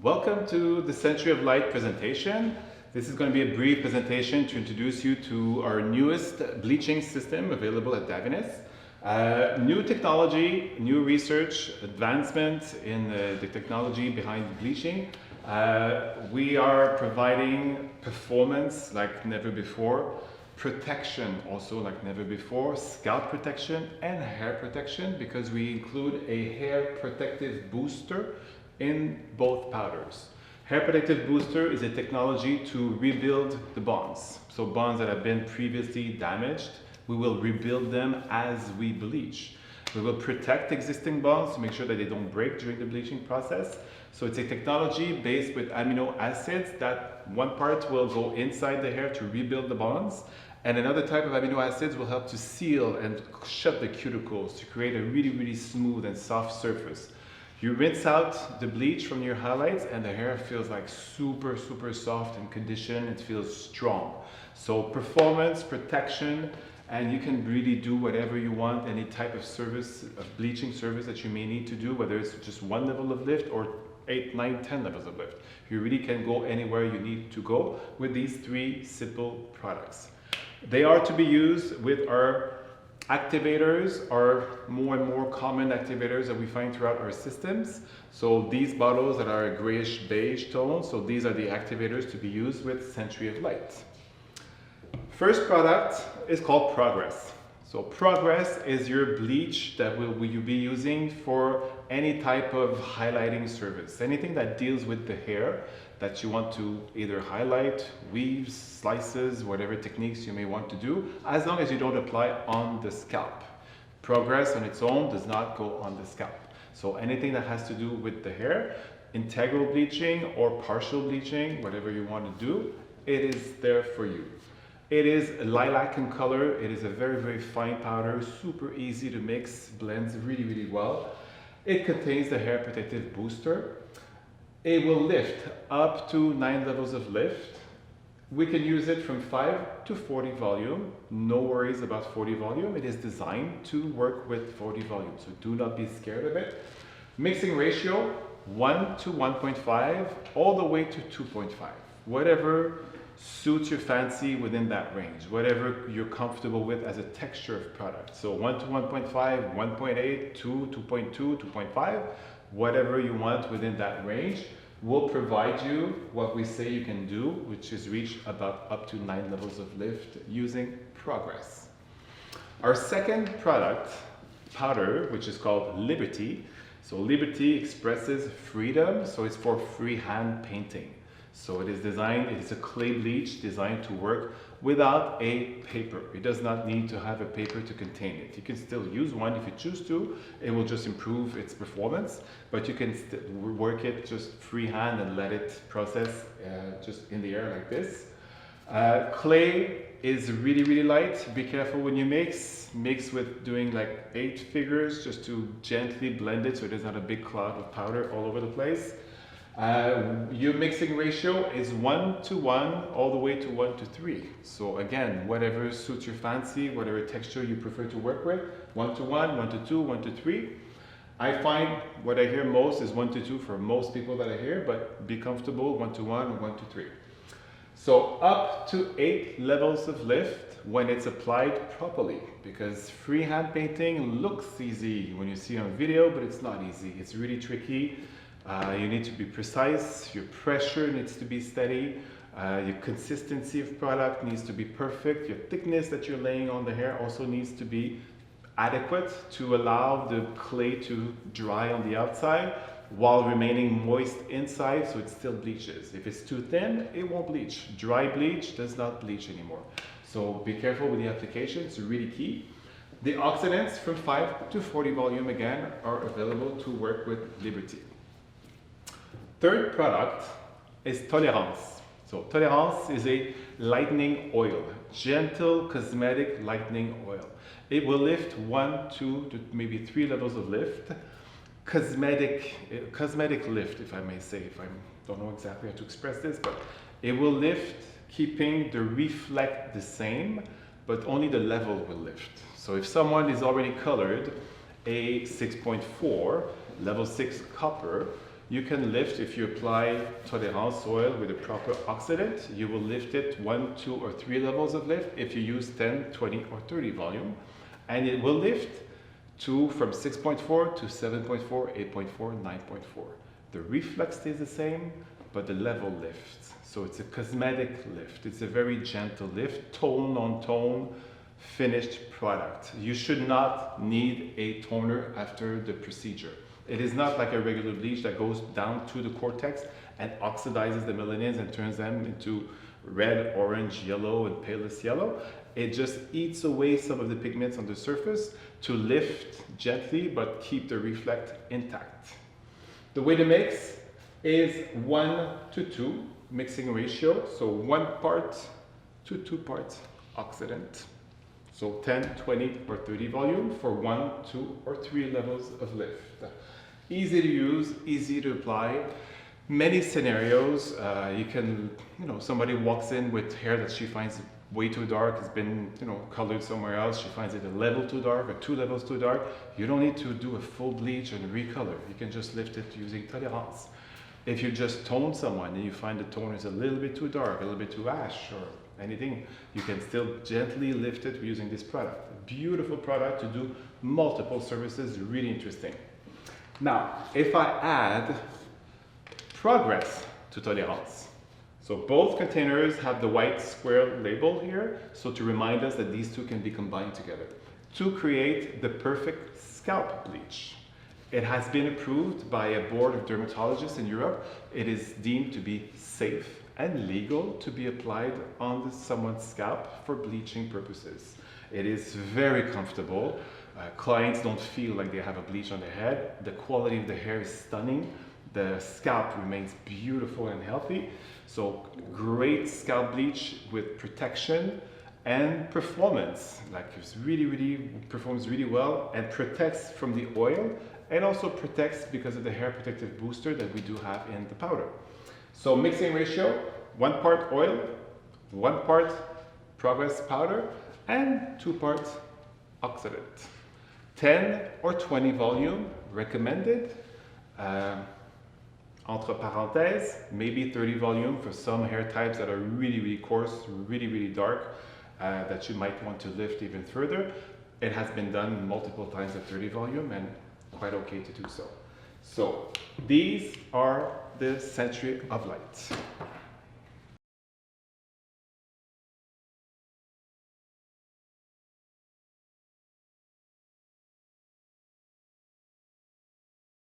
Welcome to the Century of Light presentation. This is going to be a brief presentation to introduce you to our newest bleaching system available at Davines. New technology, new research, advancement in the technology behind bleaching. We are providing performance like never before, protection also like never before, scalp protection and hair protection, because we include a hair protective booster in both powders. Hair protective booster is a technology to rebuild the bonds. So bonds that have been previously damaged, we will rebuild them as we bleach. We will protect existing bonds to make sure that they don't break during the bleaching process. So it's a technology based with amino acids that one part will go inside the hair to rebuild the bonds, and another type of amino acids will help to seal and shut the cuticles to create a really smooth and soft surface. You rinse out the bleach from your highlights and the hair feels like super soft and conditioned. It feels strong. So performance, protection, and you can really do whatever you want, any type of service, of bleaching service that you may need to do, whether it's just one level of lift or 8, 9, 10 levels of lift. You really can go anywhere you need to go with these three simple products. They are to be used with our activators, are more and more common activators that we find throughout our systems. So these bottles that are a grayish beige tone, so these are the activators to be used with Century of Light. First product is called Progress. So Progress is your bleach that will you be using for any type of highlighting service, anything that deals with the hair that you want to either highlight, weaves, slices, whatever techniques you may want to do, as long as you don't apply on the scalp. Progress on its own does not go on the scalp. So anything that has to do with the hair, integral bleaching or partial bleaching, whatever you want to do, it is there for you. It is lilac in color. It is a very fine powder, super easy to mix, blends really well. It contains the hair protective booster. It will lift up to 9 levels of lift. We can use it from 5 to 40 volume. No worries about 40 volume. It is designed to work with 40 volume, so do not be scared of it. Mixing ratio 1 to 1.5 all the way to 2.5. Whatever suits your fancy within that range, whatever you're comfortable with as a texture of product. So 1 to 1.5, 1.8, 2, 2.2, 2.5, whatever you want within that range will provide you what we say you can do, which is reach about up to 9 levels of lift using Progress. Our second product, powder, which is called Liberty. So Liberty expresses freedom, so it's for freehand painting. So it is designed, it is a clay bleach designed to work without a paper. It does not need to have a paper to contain it. You can still use one if you choose to. It will just improve its performance, but you can work it just freehand and let it process just in the air like this. Clay is really light. Be careful when you mix. Mix with doing like 8 fingers just to gently blend it so there's not a big cloud of powder all over the place. Your mixing ratio is 1 to 1 all the way to 1 to 3. So again, whatever suits your fancy, whatever texture you prefer to work with, 1 to 1, 1 to 2, 1 to 3. I find what I hear most is 1 to 2 for most people that I hear, but be comfortable 1 to 1 or 1 to 3. So up to 8 levels of lift when it's applied properly, because freehand painting looks easy when you see on video, but it's not easy. It's really tricky. You need to be precise, your pressure needs to be steady, your consistency of product needs to be perfect, your thickness that you're laying on the hair also needs to be adequate to allow the clay to dry on the outside while remaining moist inside so it still bleaches. If it's too thin, it won't bleach. Dry bleach does not bleach anymore. So be careful with the application, it's really key. The oxidants from 5 to 40 volume again are available to work with Liberty. Third product is Tolérance. So Tolérance is a lightening oil, gentle cosmetic lightening oil. It will lift 1, 2 to maybe 3 levels of lift. Cosmetic lift, if I may say, if I don't know exactly how to express this, but it will lift keeping the reflect the same, but only the level will lift. So if someone is already colored, a 6.4, level 6 copper, you will lift 1 to 1 to 2 to 1.5. Whatever suits your fancy, whatever texture you prefer to work with, 1 to 1, 1 to 3. I find what I hear most is 1 to 2 for most people that I hear, but be comfortable 1 to 1 or 1 to 3. So You can lift, if you apply Tolérance oil with a proper oxidant, you will lift it 1, 2, or 3 levels of lift if you use 10, 20, or 30 volume. And it will lift from 6.4 to 7.4, 8.4, 9.4. The reflex stays the same, but the level lifts. So it's a cosmetic lift. It's a very gentle lift, tone on tone, finished product. You should not need a toner after the procedure. It is not like a regular bleach that goes down to the cortex and oxidizes the melanins and turns them into red, orange, yellow, and palest yellow. It just eats away some of the pigments on the surface to lift gently but keep the reflect intact. The way to mix is 1:2 mixing ratio, so 1 part to 2 parts oxidant. So 10, 20, or 30 volume for 1, 2, or 3 levels of lift. Easy to use, easy to apply. Many scenarios, somebody walks in with hair that she finds way too dark, it's been colored somewhere else, she finds it a level too dark or 2 levels too dark. You don't need to do a full bleach and recolor. You can just lift it using Tolérance. If you just tone someone and you find the tone is a little bit too dark, a little bit too ash or anything, you can still gently lift it using this product. A beautiful product to do multiple services, really interesting. Now, if I add Progress to Tolérance, so both containers have the white square label here, so to remind us that these two can be combined together to create the perfect scalp bleach. It has been approved by a board of dermatologists in Europe. It is deemed to be safe and legal to be applied on someone's scalp for bleaching purposes. It is very comfortable. Clients don't feel like they have a bleach on their head. The quality of the hair is stunning. The scalp remains beautiful and healthy. So great scalp bleach with protection and performance. Like it's really performs really well and protects from the oil and also protects because of the hair protective booster that we do have in the powder. So mixing ratio, 1 part oil, 1 part Progress powder, and 2 parts oxidant. 10 or 20 volume recommended. Entre parenthèses, maybe 30 volume for some hair types that are really coarse, really dark, that you might want to lift even further. It has been done multiple times at 30 volume and quite okay to do so. So these are the Century of Light.